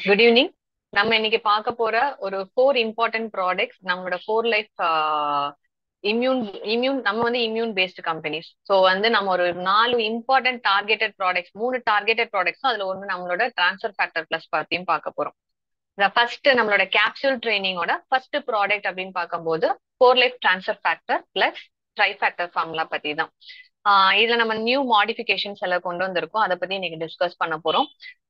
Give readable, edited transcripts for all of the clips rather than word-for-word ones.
Good evening. நம்ம இன்னைக்கு பார்க்க போற ஒரு 4 இம்பார்ட்டன்ட் ப்ராடக்ட்ஸ் நம்மளோட 4 லைஃப் இம்யூன் இம்யூன் நம்ம வந்து இம்யூன் பேஸ்டு கம்பெனிஸ். ஸோ வந்து நம்ம ஒரு 4 important targeted products 3 targeted products அதுல ஒன்று நம்மளோட ட்ரான்ஸ்ஃபர் ஃபேக்டர் பிளஸ் பத்தியும் பார்க்க போறோம். ஃபர்ஸ்ட் நம்மளோட கேப்சூல் ட்ரைனிங்கோட ஃபர்ஸ்ட் ப்ராடக்ட் அப்படின்னு பார்க்கும்போது 4 life transfer factor plus tri factor formula பத்தி தான். இதுல நம்ம நியூ மாடிஃபிகேஷன்ஸ் எல்லாம் கொண்டு வந்திருக்கோம். அதை பத்தி இன்னைக்கு டிஸ்கஸ் பண்ண போறோம்.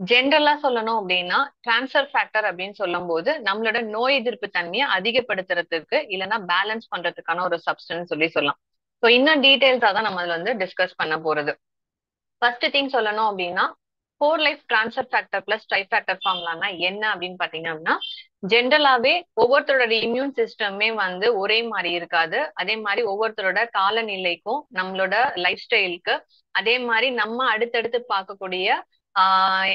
ஜென்ரலா சொல்லணும் அப்படின்னா டிரான்ஸ்ஃபர் ஃபேக்டர் அப்படின்னு சொல்லும் போது நம்மளோட நோய் எதிர்ப்பு தன்மையை அதிகப்படுத்துறதுக்கு இல்லைன்னா பேலன்ஸ் பண்றதுக்கான ஒரு சப்ஸ்டன்ஸ் சொல்லலாம். ஸோ இன்னும் டீடைல்ஸா தான் நம்ம அதுல வந்து டிஸ்கஸ் பண்ண போறது. ஃபர்ஸ்ட் திங் சொல்லணும் அப்படின்னா 4 life transfer factor plus tri factor ஃபார்முலானா என்ன அப்படின்னு பாத்தீங்க அப்படின்னா ஜென்ரலாவே ஒவ்வொருத்தரோட இம்யூன் சிஸ்டமே வந்து ஒரே மாதிரி இருக்காது. அதே மாதிரி ஒவ்வொருத்தரோட காலநிலைக்கும் நம்மளோட லைஃப் ஸ்டைலுக்கு அதே மாதிரி நம்ம அடுத்தடுத்து பார்க்கக்கூடிய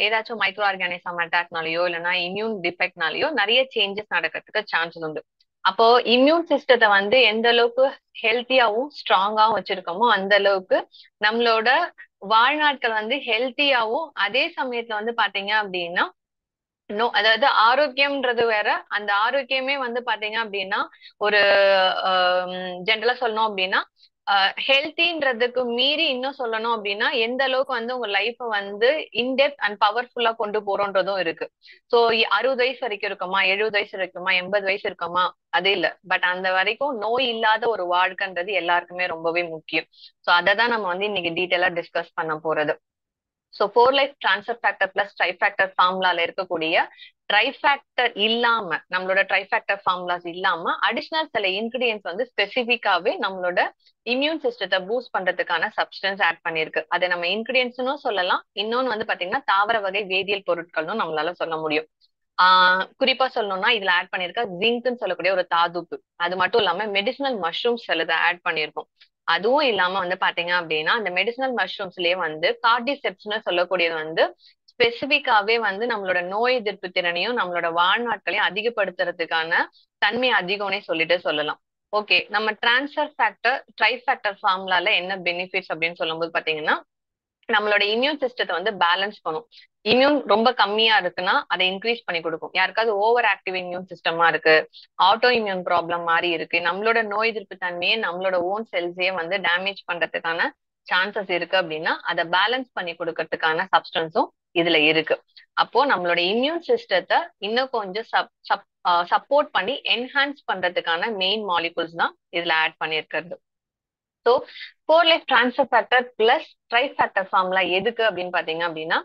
ஏதாச்சும் மைக்ரோ ஆர்கானிசம் அட்டாக்னாலயோ இல்லைன்னா இம்யூன் டிஃபெக்ட்னாலயோ நிறைய சேஞ்சஸ் நடக்கிறதுக்கு சான்சஸ் உண்டு. அப்போ இம்யூன் சிஸ்டத்தை வந்து எந்த அளவுக்கு ஹெல்த்தியாவும் ஸ்ட்ராங்காவும் வச்சிருக்கோமோ அந்த அளவுக்கு நம்மளோட வாழ்நாட்கள் வந்து ஹெல்த்தியாவும் அதே சமயத்துல வந்து பாத்தீங்க அப்படின்னா அதாவது ஆரோக்கியம்ன்றது வேற. அந்த ஆரோக்கியமே வந்து பாத்தீங்க அப்படின்னா ஒரு ஜென்ரலா சொல்லணும் அப்படின்னா ஹெல்த்தின்றதுக்கு மீறி இன்னும் சொல்லணும் அப்படின்னா எந்த அளவுக்கு வந்து உங்க லைஃப வந்து இன்டெப்த் அண்ட் பவர்ஃபுல்லா கொண்டு போறோன்றதும் இருக்கு. சோ 60 வயசு வரைக்கும் இருக்குமா, 70 வயசு இருக்குமா, 80 வயசு இருக்குமா, அது இல்ல. பட் அந்த வரைக்கும் நோய் இல்லாத ஒரு வாழ்க்கைன்றது எல்லாருக்குமே ரொம்பவே முக்கியம். சோ அதை தான் நம்ம வந்து இன்னைக்கு டீட்டெயிலா டிஸ்கஸ் பண்ண போறது. So 4 life transfer factor plus tri factor ஃபார்முலால இருக்கக்கூடிய ட்ரை ஃபேக்டர் இல்லாம நம்மளோட ட்ரை ஃபேக்டர் ஃபார்முலாஸ் இல்லாம அடிஷனல் சில இன்கிரீடியன்ஸ் வந்து ஸ்பெசிஃபிக்காவே நம்மளோட இம்யூன் சிஸ்டத்தை பூஸ்ட் பண்றதுக்கான சப்ஸ்டன்ஸ் ஆட் பண்ணிருக்கு. அதை நம்ம இன்கிரீடியன்ஸ்னும் சொல்லலாம். இன்னொன்னு வந்து பாத்தீங்கன்னா தாவர வகை வேதியியல் பொருட்கள்னு நம்மளால சொல்ல முடியும். குறிப்பா சொல்லணும்னா இதுல ஆட் பண்ணிருக்க ஜிங்க்னு சொல்லக்கூடிய ஒரு தாதுப்பு. அது மட்டும் இல்லாம மெடிசினல் மஷ்ரூம்ஸ் சிலதை ஆட் பண்ணியிருக்கோம். அதுவும் இல்லாம வந்து பாத்தீங்க அப்படின்னா அந்த மெடிசினல் மஷ்ரூம்ஸ்லயே வந்து கார்டிசெப்ஸ்னு சொல்லக்கூடியது வந்து ஸ்பெசிபிக்காவே வந்து நம்மளோட நோய் எதிர்ப்பு திறனையும் நம்மளோட வாழ்நாட்களையும் அதிகப்படுத்துறதுக்கான தன்மை அதிகம்னே சொல்லிட்டு சொல்லலாம். ஓகே, நம்ம டிரான்ஸ்ஃபர் ஃபேக்டர் ட்ரை ஃபேக்டர் ஃபார்முலால என்ன பெனிஃபிட்ஸ் அப்படின்னு சொல்லும்போது பாத்தீங்கன்னா நம்மளோட இம்யூன் சிஸ்டத்தை வந்து பேலன்ஸ் பண்ணும். இம்யூன் ரொம்ப கம்மியா இருக்குன்னா அதை இன்க்ரீஸ் பண்ணி கொடுக்கும். யாருக்காவது ஓவர் ஆக்டிவ் இம்யூன் சிஸ்டமா இருக்கு, ஆட்டோ இம்யூன் ப்ராப்ளம் மாதிரி இருக்கு, நம்மளோட நோய் எதிர்ப்பு தன்மையை நம்மளோட ஓன் செல்ஸையே வந்து டேமேஜ் பண்றதுக்கான சான்சஸ் இருக்கு அப்படின்னா அதை பேலன்ஸ் பண்ணி கொடுக்கறதுக்கான சப்ஸ்டன்ஸும் இதுல இருக்கு. அப்போ நம்மளோட இம்யூன் சிஸ்டத்தை இன்னும் கொஞ்சம் சப்போர்ட் பண்ணி என்ஹான்ஸ் பண்றதுக்கான மெயின் மாலிகுல்ஸ் தான் இதுல ஆட் பண்ணியிருக்கிறது. So 4 life transfer factor plus tri factor formula எதுக்கு அப்படின்னு பாத்தீங்க அப்படின்னா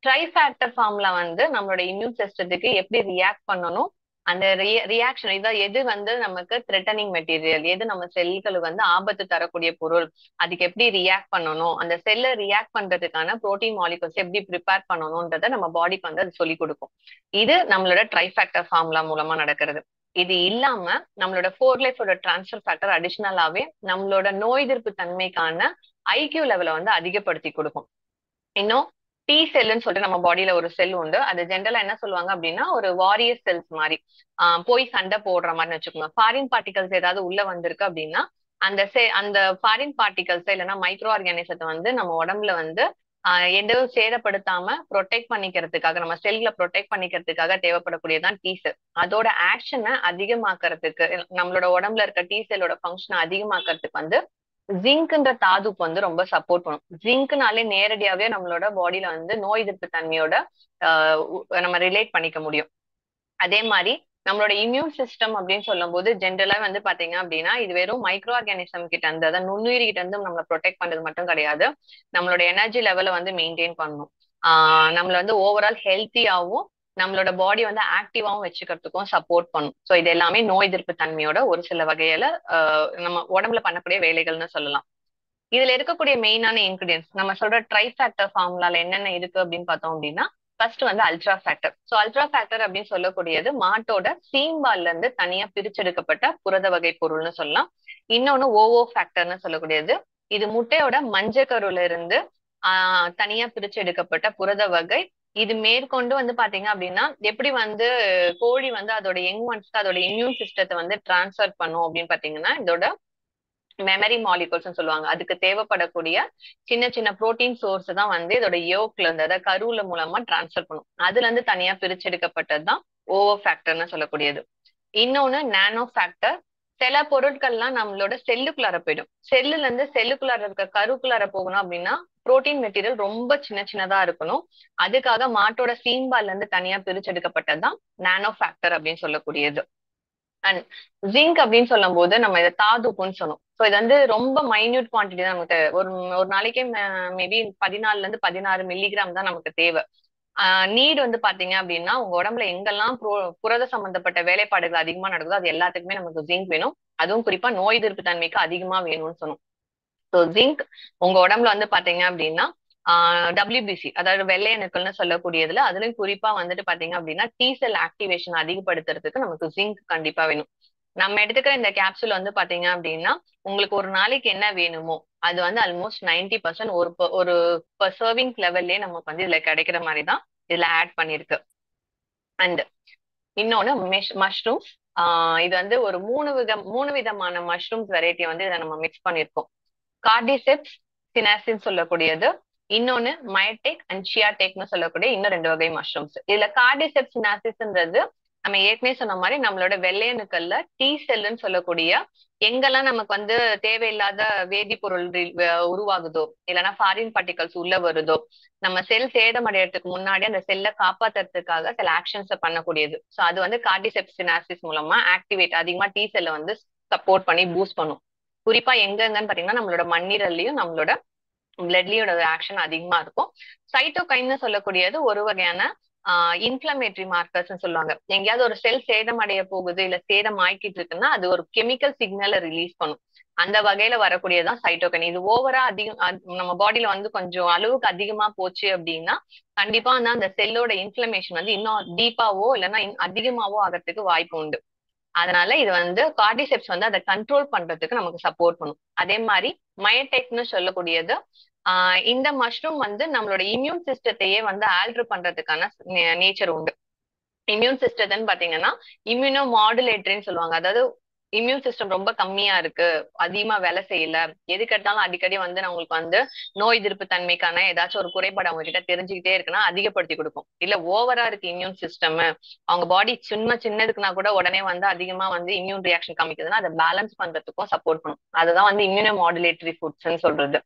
ட்ரை ஃபேக்டர் ஃபார்முலா வந்து நம்மளோட இம்யூன் சிஸ்டத்துக்கு எப்படி ரியாக்ட் பண்ணணும், அந்த ரியாக்ஷன் இதான் எது வந்து நமக்கு த்ரெட்டனிங் மெட்டீரியல், எது நம்ம செல்களுக்கு வந்து ஆபத்து தரக்கூடிய பொருள், அதுக்கு எப்படி ரியாக்ட் பண்ணணும், அந்த செல்லை ரியாக்ட் பண்றதுக்கான புரோட்டீன் மாலிகுல்ஸ் எப்படி ப்ரிப்பேர் பண்ணணும்ன்றத நம்ம பாடிக்கு வந்து அது சொல்லி கொடுக்கும். இது நம்மளோட ட்ரை ஃபேக்டர் ஃபார்முலா மூலமா நடக்கிறது. இது இல்லாம நம்மளோட 4 லைஃபோட டிரான்ஸ்ஃபர் ஃபேக்டர் அடிஷனலாவே நம்மளோட நோய் எதிர்ப்பு தன்மைக்கான ஐக்கியூ லெவலை வந்து அதிகப்படுத்தி கொடுக்கும். இன்னும் டி செல்லுன்னு சொல்லிட்டு நம்ம பாடியில ஒரு செல் உண்டு. அது ஜென்ரலா என்ன சொல்லுவாங்க அப்படின்னா ஒரு வாரியர் செல்ஸ் மாதிரி போய் சண்டை போடுற மாதிரி வச்சுக்கோங்க. ஃபாரின் பார்ட்டிகல்ஸ் ஏதாவது உள்ள வந்திருக்கு அப்படின்னா அந்த ஃபாரின் பார்ட்டிகல்ஸ் இல்லைன்னா மைக்ரோ ஆர்கானிசத்தை வந்து நம்ம உடம்புல வந்து எதுவும் சேதப்படுத்தாம ப்ரொடெக்ட் பண்ணிக்கிறதுக்காக நம்ம செல்களை ப்ரொடெக்ட் பண்ணிக்கிறதுக்காக தேவைப்படக்கூடியதான் டி செல். அதோட ஆக்ஷனை அதிகமாக்குறதுக்கு நம்மளோட உடம்புல இருக்க டி செல்லோட ஃபங்க்ஷனை அதிகமாக்குறதுக்கு வந்து ஜிங்க்ன்ற தாதுப்பு வந்து ரொம்ப சப்போர்ட் பண்ணும். ஜிங்க்னாலே நேரடியாவே நம்மளோட பாடியில வந்து நோய் எதிர்ப்பு தன்மையோட நம்ம ரிலேட் பண்ணிக்க முடியும். அதே மாதிரி நம்மளோட இம்யூன் சிஸ்டம் அப்படின்னு சொல்லும் போது ஜென்ரலா வந்து பாத்தீங்க அப்படின்னா இது வெறும் மைக்ரோ ஆர்கானிசம் கிட்ட இருந்து அதாவது நுண்ணுயிரி கிட்ட இருந்து நம்மளை ப்ரொடெக்ட் பண்றது மட்டும் கிடையாது, நம்மளோட எனர்ஜி லெவலை வந்து மெயின்டைன் பண்ணணும். நம்மள வந்து ஓவரால் ஹெல்த்தியாவும் நம்மளோட பாடி வந்து ஆக்டிவாவும் வச்சுக்கிறதுக்கும் சப்போர்ட் பண்ணும். ஸோ இது எல்லாமே நோய் எதிர்ப்பு தன்மையோட ஒரு சில வகையில நம்ம உடம்புல பண்ணக்கூடிய வேலைகள்னு சொல்லலாம். இதுல இருக்கக்கூடிய மெயினான இன்கிரீடியன்ஸ் நம்ம சொல்ற ட்ரை ஃபேக்டர் ஃபார்முலால என்னென்ன இருக்கு அப்படின்னு பார்த்தோம் அப்படின்னா ஃபர்ஸ்ட் வந்து ultra factor. So ultra factor அப்படின்னு சொல்லக்கூடியது மாட்டோட சீம்பால்ல இருந்து தனியா பிரிச்செடுக்கப்பட்ட புரத வகை பொருள்னு சொல்லலாம். இன்னொன்னு ஓவோ ஃபேக்டர்னு சொல்லக்கூடியது இது முட்டையோட மஞ்சக்கருல இருந்து தனியா பிரிச்சு எடுக்கப்பட்ட புரத வகை. இது மேற்கொண்டு வந்து பாத்தீங்க அப்படின்னா எப்படி வந்து கோழி வந்து அதோட யங் ஒன்ஸ்க்கு அதோட இம்யூன் சிஸ்டத்தை வந்து டிரான்ஸ்ஃபர் பண்ணும் அப்படின்னு பாத்தீங்கன்னா இதோட மெமரி மாலிகூல்ஸ் சொல்லுவாங்க. அதுக்கு தேவைப்படக்கூடிய சின்ன சின்ன புரோட்டீன் சோர்ஸ் தான் வந்து இதோட யோக்ல இருந்து, அதாவது கருவுல மூலமா டிரான்ஸ்ஃபர் பண்ணும். அதுல இருந்து தனியா பிரிச்செடுக்கப்பட்டதுதான் ஓவர் ஃபேக்டர்னு சொல்லக்கூடியது. இன்னொன்னு நானோ ஃபேக்டர். சில பொருட்கள்லாம் நம்மளோட செல்லுக்குள்ளார போயிடும். செல்லுல இருந்து செல்லுக்குள்ளார இருக்க கருக்குள்ளார போகணும் அப்படின்னா புரோட்டீன் மெட்டீரியல் ரொம்ப சின்ன சின்னதா இருக்கணும். அதுக்காக மாட்டோட சீம்பால்ல இருந்து தனியா பிரிச்செடுக்கப்பட்டதுதான் நானோ ஃபேக்டர் அப்படின்னு சொல்லக்கூடியது. அண்ட் ஜிங்க் அப்படின்னு சொல்லும் போது நம்ம இதை தாதுப்புன்னு சொன்னோம். ஸோ இது வந்து ரொம்ப மைன்யூட் குவான்டிட்டி தான் நமக்கு ஒரு ஒரு நாளைக்கே மேபி 14 இருந்து 16 மில்லிகிராம் தான் நமக்கு தேவை. நீட் வந்து பாத்தீங்க அப்படின்னா உங்க உடம்புல எங்கெல்லாம் புரத சம்பந்தப்பட்ட வேலைப்பாடுகள் அதிகமா நடக்குதோ அது எல்லாத்துக்குமே நமக்கு ஜிங்க் வேணும். அதுவும் குறிப்பா நோய் எதிர்ப்பு தன்மைக்கு அதிகமா வேணும்னு சொன்னோம். ஸோ ஜிங்க் உங்க உடம்புல வந்து பாத்தீங்க அப்படின்னா டபிள்யூபிசி, அதாவது வெள்ளை அணுக்கள்னு சொல்லக்கூடியதுல அதுலயும் குறிப்பா வந்துட்டு பாத்தீங்க அப்படின்னா டி செல் ஆக்டிவேஷன் அதிகப்படுத்துறதுக்கு நமக்கு ஜிங்க் கண்டிப்பா வேணும். நம்ம எடுத்துக்கிற இந்த கேப்சூல் வந்து பாத்தீங்க அப்படின்னா உங்களுக்கு ஒரு நாளைக்கு என்ன வேணுமோ அது வந்து ஆல்மோஸ்ட் 90% ஒரு சர்விங் லெவல்லயே நமக்கு வந்து இதுல கிடைக்கிற மாதிரி தான் இதுல ஆட் பண்ணிருக்கு. அண்ட் இன்னொன்னு மஷ்ரூம்ஸ். இது வந்து ஒரு மூணு விதமான மஷ்ரூம்ஸ் வெரைட்டியை வந்து இதை நம்ம மிக்ஸ் பண்ணிருக்கோம். கார்டிசெப்ஸ் சினாசின் சொல்லக்கூடியது, இன்னொன்னு மயடெக் அண்ட் ஷியாடெக்னு சொல்லக்கூடிய இன்னும் 2 வகை மஷ்ரூம்ஸ். இதுல கார்டிசெப்ஸ் சினாசிஸ்ன்றது நம்ம ஏற்கனவே சொன்ன மாதிரி நம்மளோட வெள்ளையணுக்கள்ல டி செல்லுன்னு சொல்லக்கூடிய எங்கெல்லாம் நமக்கு வந்து தேவையில்லாத வேதிப்பொருள் உருவாகுதோ இல்லைன்னா ஃபாரின் பார்ட்டிகல்ஸ் உள்ள வருதோ நம்ம செல் சேதமடைறதுக்கு முன்னாடி அந்த செல்லை காப்பாத்துறதுக்காக சில ஆக்ஷன்ஸ் பண்ணக்கூடியது. ஸோ அது வந்து கார்டிசெப்ஸ் சினாசிஸ் மூலமா ஆக்டிவேட் அதிகமா டி செல்லை வந்து சப்போர்ட் பண்ணி பூஸ்ட் பண்ணும். குறிப்பா எங்கெங்கன்னு பாத்தீங்கன்னா நம்மளோட மண்ணீரல்லையும் நம்மளோட பிளட்லயோட ஆக்ஷன் அதிகமா இருக்கும். சைட்டோகைன்னு சொல்லக்கூடியது ஒரு வகையான இன்ஃபிளமேட்டரி மார்க்கர்ஸ் சொல்லுவாங்க. எங்கேயாவது ஒரு செல் சேதம் அடைய போகுது இல்ல சேதம் ஆயிக்கிட்டு இருக்குன்னா அது ஒரு கெமிக்கல் சிக்னலை ரிலீஸ் பண்ணும். அந்த வகையில வரக்கூடியதான் சைட்டோகைன். இது ஓவரா அதிகம் நம்ம பாடியில வந்து கொஞ்சம் அளவுக்கு அதிகமா போச்சு அப்படின்னா கண்டிப்பா வந்து அந்த செல்லோட இன்ஃபிளமேஷன் வந்து இன்னும் டீப்பாவோ இல்லைன்னா அதிகமாவோ ஆகிறதுக்கு வாய்ப்பு உண்டு. அதனால இது வந்து கார்டிசெப்ஸ் வந்து அதை கண்ட்ரோல் பண்றதுக்கு நமக்கு சப்போர்ட் பண்ணும். அதே மாதிரி மயடெக்னு சொல்லக்கூடியது இந்த மஷ்ரூம் வந்து நம்மளோட இம்யூன் சிஸ்டத்தையே வந்து ஆல்டர் பண்றதுக்கான நேச்சர் உண்டு. இம்யூன் சிஸ்டம்னு பாத்தீங்கன்னா இம்யூனோ மாடுலேட்டரின்னு சொல்லுவாங்க. அதாவது இம்யூன் சிஸ்டம் ரொம்ப கம்மியா இருக்கு, அதிகமா வேலை செய்யல, எதுக்கு எடுத்தாலும் அடிக்கடி வந்து நம்மளுக்கு வந்து நோய் எதிர்ப்பு தன்மைக்கான ஏதாச்சும் ஒரு குறைபாடு அவங்க கிட்ட தெரிஞ்சுக்கிட்டே இருக்குன்னா அதிகப்படுத்தி கொடுக்கும். இல்ல ஓவரா இருக்கு இம்யூன் சிஸ்டம், அவங்க பாடி சின்னதுக்குன்னா கூட உடனே வந்து அதிகமா வந்து இம்யூன் ரியாக்ஷன் காமிக்குதுன்னா அதை பேலன்ஸ் பண்றதுக்கும் சப்போர்ட் பண்ணும். அதுதான் வந்து இம்யூனோ மாடுலேட்டரி ஃபுட்ஸ்ன்னு சொல்றது.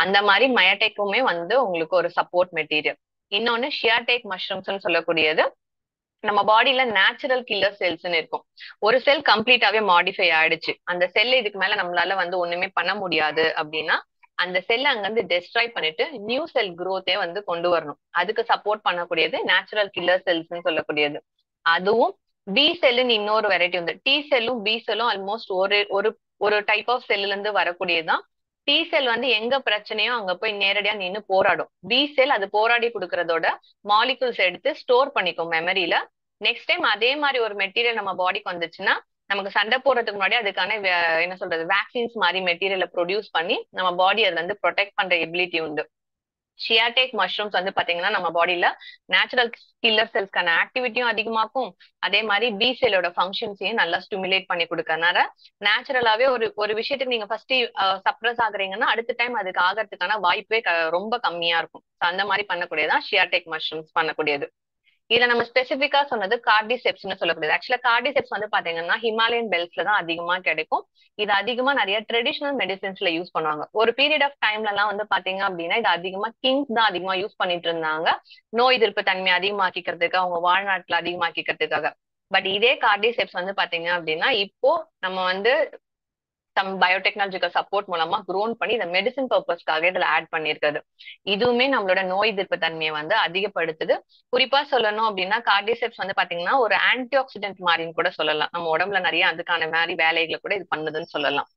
அந்த மாதிரி மயடெக்குமே வந்து உங்களுக்கு ஒரு சப்போர்ட் மெட்டீரியல். இன்னொன்னு ஷியாடெக் மஷ்ரூம்ஸ்ன்னு சொல்லக்கூடியது நம்ம பாடியில நேச்சுரல் கில்லர் செல்ஸ்ன்னு இருக்கும். ஒரு செல் கம்ப்ளீட்டாவே மாடிஃபை ஆயிடுச்சு, அந்த செல் இதுக்கு மேல நம்மளால வந்து ஒண்ணுமே பண்ண முடியாது அப்படின்னா அந்த செல்லை அங்கிருந்து டெஸ்ட்ராய் பண்ணிட்டு நியூ செல் குரோத்தே வந்து கொண்டு வரணும். அதுக்கு சப்போர்ட் பண்ணக்கூடியது நேச்சுரல் கில்லர் செல்ஸ்ன்னு சொல்லக்கூடியது. அதுவும் பி செல்லுன்னு இன்னொரு வெரைட்டி வந்து டி செல்லும் பி செல்லும் ஆல்மோஸ்ட் ஒரு ஒரு ஒரு டைப் ஆஃப் செல்லுல இருந்து வரக்கூடியதுதான். டி செல் வந்து எங்க பிரச்சனையோ அங்க போய் நேரடியா நின்று போராடும். பி செல் அது போராடி கொடுக்கறதோட மாலிகுல்ஸ் எடுத்து ஸ்டோர் பண்ணிக்கும் மெமரியில. நெக்ஸ்ட் டைம் அதே மாதிரி ஒரு மெட்டீரியல் நம்ம பாடிக்கு வந்துச்சுன்னா நமக்கு சண்டை போடுறதுக்கு முன்னாடி அதுக்கான என்ன சொல்றது வேக்சின்ஸ் மாதிரி மெட்டீரியலை ப்ரொடியூஸ் பண்ணி நம்ம பாடி அதுல இருந்து ப்ரொடெக்ட் பண்ற எபிலிட்டி உண்டு. ஷியாடெக் மஷ்ரூம்ஸ் வந்து பாத்தீங்கன்னா நம்ம பாடியில நேச்சுரல் கில்லர் செல்ஸ்க்கான ஆக்டிவிட்டியும் அதிகமாக்கும். அதே மாதிரி பி செல்லோட ஃபங்க்ஷன்ஸையும் நல்லா ஸ்டிமுலேட் பண்ணி கொடுக்கறதுனால நேச்சுரலாவே ஒரு விஷயத்துக்கு நீங்க ஃபர்ஸ்ட் சப்ரஸ் ஆகுறீங்கன்னா அடுத்த டைம் அதுக்கு ஆகிறதுக்கான வாய்ப்பே ரொம்ப கம்மியா இருக்கும். அந்த மாதிரி பண்ணக்கூடியதான் ஷியாடெக் மஷ்ரூம்ஸ் பண்ணக்கூடியது. இதுல நம்ம ஸ்பெசிபிக்கா சொன்னது கார்டிசெப்ஸ்னு சொல்லக்கூடியது. ஆக்சுவலா கார்டிசெப்ஸ் வந்து பாத்தீங்கன்னா ஹிமாலயன் பெல்ட்ஸ்ல தான் அதிகமா கிடைக்கும். இது அதிகமா நிறைய ட்ரெடிஷனல் மெடிசின்ஸ்ல யூஸ் பண்ணுவாங்க. ஒரு பீரியட் ஆஃப் டைம்ல எல்லாம் வந்து பாத்தீங்க அப்படின்னா இது அதிகமா கிங்ஸ் தான் அதிகமா யூஸ் பண்ணிட்டு இருந்தாங்க, நோய் எதிர்ப்பு தன்மை அதிகமாக்கிக்கிறதுக்கு, அவங்க வாழ்நாட்டுல அதிகமாக்கிக்கிறதுக்காக. பட் இதே கார்டிசெப்ஸ் வந்து பாத்தீங்க அப்படின்னா இப்போ நம்ம வந்து சம் பயோடெக்னாலஜிக்கல் சப்போர்ட் மூலமா க்ரோன் பண்ணி இந்த மெடிசின் பர்பஸ்க்காக இதுல ஆட் பண்ணிருக்காது. இதுவுமே நம்மளோட நோய் எதிர்ப்பு தன்மையை வந்து அதிகப்படுத்துது. குறிப்பா சொல்லணும் அப்படின்னா கார்டிசெப்ஸ் வந்து பாத்தீங்கன்னா ஒரு ஆன்டி ஆக்சிடென்ட் மாதிரின்னு கூட சொல்லலாம். நம்ம உடம்புல நிறைய அதுக்கான மாதிரி வேலைகளை கூட இது பண்ணுதுன்னு சொல்லலாம்.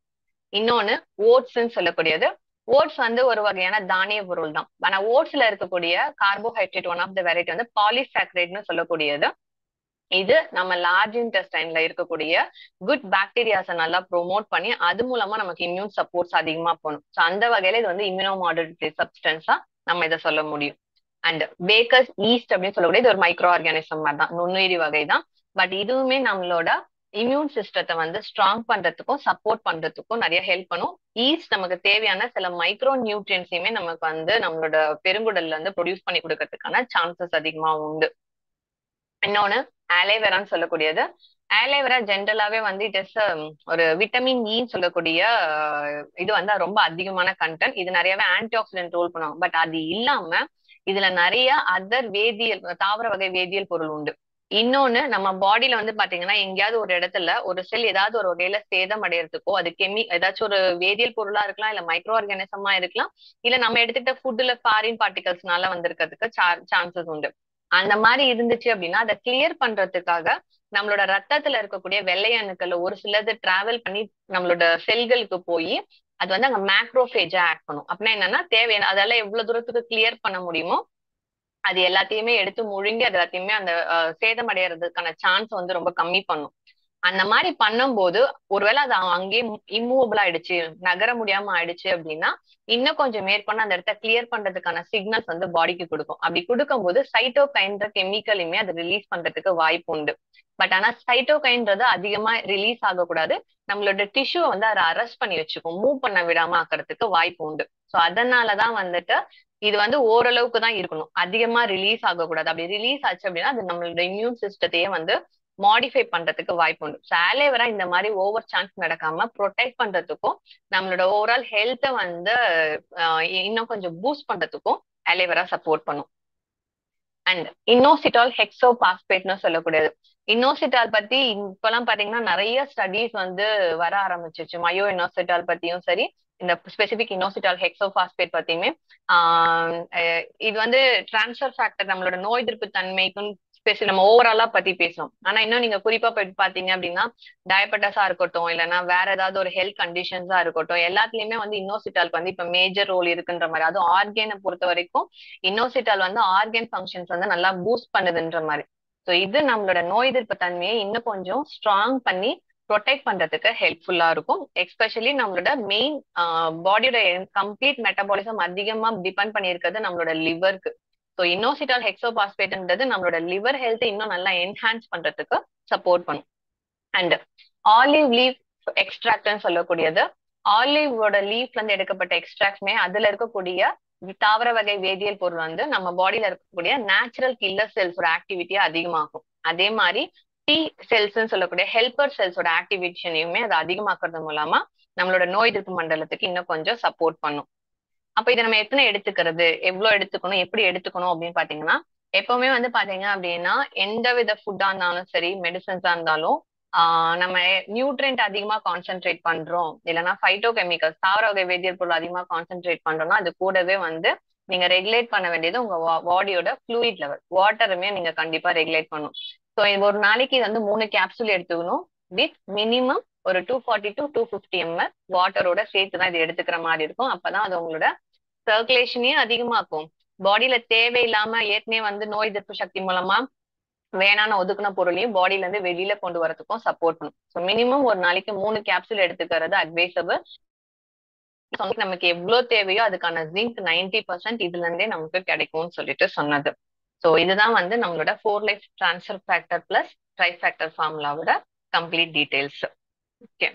இன்னொன்னு ஓட்ஸ்ன்னு சொல்லக்கூடியது. ஓட்ஸ் வந்து ஒரு வகையான தானிய பொருள் தான். ஆனா ஓட்ஸ்ல இருக்கக்கூடிய carbohydrate one of the variety வந்து பாலிசாக்கரைட்னு சொல்லக்கூடியது. இது நம்ம லார்ஜ் இன்டெஸ்டைன்ல இருக்கக்கூடிய குட் பாக்டீரியாஸை நல்லா ப்ரொமோட் பண்ணி அது மூலமா நமக்கு இம்யூன் சப்போர்ட்ஸ் அதிகமா போகணும். ஸோ அந்த வகையில இது வந்து இம்யூனோ மாடுலேட்டரி சப்ஸ்டன்ஸா நம்ம இதை சொல்ல முடியும். அண்ட் பேக்கர்ஸ் ஈஸ்ட் அப்படின்னு சொல்லக்கூடிய இது ஒரு மைக்ரோ ஆர்கானிசம் மாதிரி தான், நுண்ணுயிரி வகை தான். பட் இதுவுமே நம்மளோட இம்யூன் சிஸ்டத்தை வந்து ஸ்ட்ராங் பண்றதுக்கும் சப்போர்ட் பண்றதுக்கும் நிறைய ஹெல்ப் பண்ணும். ஈஸ்ட் நமக்கு தேவையான சில மைக்ரோ நியூட்ரியன்ஸையுமே நமக்கு வந்து நம்மளோட பெருங்குடல்ல இருந்து ப்ரொடியூஸ் பண்ணி கொடுக்கறதுக்கான சான்சஸ் அதிகமா உண்டு. இன்னொன்னு ஆலோவேரான்னு சொல்லக்கூடியது. ஆலோவேரா ஜென்ரலாவே வந்து இட் இஸ் ஒரு விட்டமின் இன்னு சொல்லக்கூடிய இது வந்து ரொம்ப அதிகமான கண்டென்ட். இது நிறையவே ஆன்டி ஆக்சிடென்ட் ரோல் பண்ணுவாங்க. பட் அது இல்லாம இதுல நிறைய அதர் வேதியியல் தாவர வகை வேதியியல் பொருள் உண்டு. இன்னொன்னு நம்ம பாடியில வந்து பாத்தீங்கன்னா எங்கேயாவது ஒரு இடத்துல ஒரு செல் ஏதாவது ஒரு வகையில சேதம் அடையறதுக்கோ அது ஏதாச்சும் ஒரு வேதியியல் பொருளா இருக்கலாம், இல்ல மைக்ரோ ஆர்கானிசமா இருக்கலாம், இல்ல நம்ம எடுத்துக்கிட்ட ஃபுட்ல ஃபாரின் பார்ட்டிகல்ஸ்னால வந்திருக்கிறதுக்கு சான்சஸ் உண்டு. அந்த மாதிரி இருந்துச்சு அப்படின்னா அதை கிளியர் பண்றதுக்காக நம்மளோட ரத்தத்துல இருக்கக்கூடிய வெள்ளை அணுக்கள் ஒரு சிலது டிராவல் பண்ணி நம்மளோட செல்களுக்கு போய் அது வந்து அங்க மேக்ரோஃபேஜா ஆக்ட் பண்ணும். அப்படின்னா என்னன்னா தேவையான அதெல்லாம் எவ்வளவு தூரத்துக்கு கிளியர் பண்ண முடியுமோ அது எல்லாத்தையுமே எடுத்து முழுங்கி அது எல்லாத்தையுமே அந்த சேதம் அடையறதுக்கான சான்ஸ் வந்து ரொம்ப கம்மி பண்ணும். அந்த மாதிரி பண்ணும்போது ஒருவேளை அது அங்கேயே இம்மூவபிள் ஆயிடுச்சு, நகர முடியாம ஆயிடுச்சு அப்படின்னா இன்னும் கொஞ்சம் மேற்கொண்டு அந்த இடத்த கிளியர் பண்றதுக்கான சிக்னல்ஸ் வந்து பாடிக்கு கொடுக்கும். அப்படி கொடுக்கும்போது சைட்டோகைன்ற கெமிக்கலுமே அது ரிலீஸ் பண்றதுக்கு வாய்ப்பு உண்டு. பட் ஆனா சைட்டோகைன்றது அதிகமா ரிலீஸ் ஆகக்கூடாது. நம்மளோட டிஷ்யூ வந்து அதை அரெஸ்ட் பண்ணி வச்சுக்கும், மூவ் பண்ண விடாம ஆக்கிறதுக்கு வாய்ப்பு உண்டு. ஸோ அதனாலதான் வந்துட்டு இது வந்து ஓரளவுக்கு தான் இருக்கணும், அதிகமா ரிலீஸ் ஆகக்கூடாது. அப்படி ரிலீஸ் ஆச்சு அப்படின்னா அது நம்மளோட இம்யூன் சிஸ்டத்தையே வந்து மாடிஃபை பண்றதுக்கு வாய்ப்பு உண்டு. ஸோ ஆலோவேரா இந்த மாதிரி ஓவர் சான்ஸ் நடக்காம ப்ரொடெக்ட் பண்றதுக்கும் நம்மளோட ஓவரால் ஹெல்த்தை வந்து இன்னும் கொஞ்சம் பூஸ்ட் பண்றதுக்கும் ஆலோவேரா சப்போர்ட் பண்ணும். அண்ட் இன்னோசிட்டால் ஹெக்ஸோபாஸ்பேட்னு சொல்லக்கூடியது. இன்னோசிட்டால் பத்தி இப்பெல்லாம் பாத்தீங்கன்னா நிறைய ஸ்டடீஸ் வந்து வர ஆரம்பிச்சிருச்சு. மயோ இன்னோசிட்டால் பத்தியும் சரி, இந்த ஸ்பெசிபிக் இன்னோசிட்டால் ஹெக்ஸோபாஸ்பேட் பத்தியுமே இது வந்து டிரான்ஸ்ஃபர் ஃபேக்டர் நம்மளோட நோய் எதிர்ப்பு தன்மைக்கும் நம்ம ஓவராலா பத்தி பேசுறோம். ஆனா இன்னும் நீங்க குறிப்பா போயிட்டு பாத்தீங்க அப்படின்னா டயபெட்டஸா இருக்கட்டும், இல்லைன்னா வேற ஏதாவது ஒரு ஹெல்த் கண்டிஷன்ஸா இருக்கட்டும், எல்லாத்துலயுமே வந்து இன்னோசிட்டாலுக்கு வந்து இப்ப மேஜர் ரோல் இருக்குன்ற மாதிரி. அதுவும் ஆர்கேனை பொறுத்த வரைக்கும் இன்னோசிட்டால் வந்து ஆர்கன் ஃபங்க்ஷன்ஸ் வந்து நல்லா பூஸ்ட் பண்ணுதுன்ற மாதிரி. ஸோ இது நம்மளோட நோய் எதிர்ப்பு தன்மையை இன்னும் கொஞ்சம் ஸ்ட்ராங் பண்ணி ப்ரொடெக்ட் பண்றதுக்கு ஹெல்ப்ஃபுல்லா இருக்கும். எஸ்பெஷலி நம்மளோட மெயின் பாடியோட கம்ப்ளீட் மெட்டபாலிசம் அதிகமா டிபெண்ட் பண்ணியிருக்கிறது நம்மளோட லிவருக்கு. ஸோ இன்னோசிட்டால் ஹெக்ஸோபாஸ்பேட்ன்றது நம்மளோட லிவர் ஹெல்த் இன்னும் நல்லா என்ஹான்ஸ் பண்றதுக்கு சப்போர்ட் பண்ணும். அண்ட் ஆலிவ் லீஃப் எக்ஸ்ட்ராக்ட்னு சொல்லக்கூடியது. ஆலிவோட லீஃப்ல இருந்து எடுக்கப்பட்ட எக்ஸ்ட்ராக்ட்மே அதுல இருக்கக்கூடிய தாவர வகை வேதியியல் பொருள் வந்து நம்ம பாடியில இருக்கக்கூடிய நேச்சுரல் கில்லர் செல்ஸோட ஆக்டிவிட்டியை அதிகமாக்கும். அதே மாதிரி டி செல்ஸ் சொல்லக்கூடிய ஹெல்பர் செல்ஸோட ஆக்டிவேஷனையுமே அதை அதிகமாக்குறது மூலமா நம்மளோட நோய் எதிர்ப்பு மண்டலத்துக்கு இன்னும் கொஞ்சம் சப்போர்ட் பண்ணும். அப்ப இதை நம்ம எத்தனை எடுத்துக்கிறது, எவ்வளவு எடுத்துக்கணும், எப்படி எடுத்துக்கணும் அப்படின்னு பாத்தீங்கன்னா எப்பவுமே வந்து பாத்தீங்க அப்படின்னா எந்த வித ஃபுட்டா இருந்தாலும் சரி, மெடிசன்ஸா இருந்தாலும் நம்ம நியூட்ரியன்ட் அதிகமா கான்சென்ட்ரேட் பண்றோம், இல்லைன்னா ஃபைட்டோ கெமிக்கல்ஸ் தாவர வகை வேதியியல் பொருள் அதிகமா கான்சென்ட்ரேட் பண்றோம்னா அது கூடவே வந்து நீங்க ரெகுலேட் பண்ண வேண்டியது உங்க பாடியோட ஃப்ளூயிட் லெவல், வாட்டருமே நீங்க கண்டிப்பா ரெகுலேட் பண்ணும். ஸோ ஒரு நாளைக்கு இது வந்து 3 கேப்சூல் எடுத்துக்கணும். வித் மினிமம் ஒரு 240 to 250 ml வாட்டரோட சேர்த்து தான் இது எடுத்துக்கிற மாதிரி இருக்கும். அப்பதான் அது உங்களோட சர்க்குலேஷனையும் அதிகமாக்கும், பாடியில தேவையில்லாம ஏற்கனவே வந்து நோய் எதிர்ப்பு சக்தி மூலமா வேணான்னு ஒதுக்குன பொருளையும் பாடியில இருந்து வெளியில கொண்டு வரதுக்கும் சப்போர்ட் பண்ணும். ஸோ மினிமம் ஒரு நாளைக்கு 3 கேப்சூல் எடுத்துக்கிறது அட்வைசபிள். நமக்கு எவ்வளவு தேவையோ அதுக்கான ஜிங்க் 90% இதுல இருந்தே நமக்கு கிடைக்கும்னு சொல்லிட்டு சொன்னது. ஸோ இதுதான் வந்து நம்மளோட 4 life transfer factor plus tri factor ஃபார்முலாவோட கம்ப்ளீட் டீடைல்ஸ். ஓகே.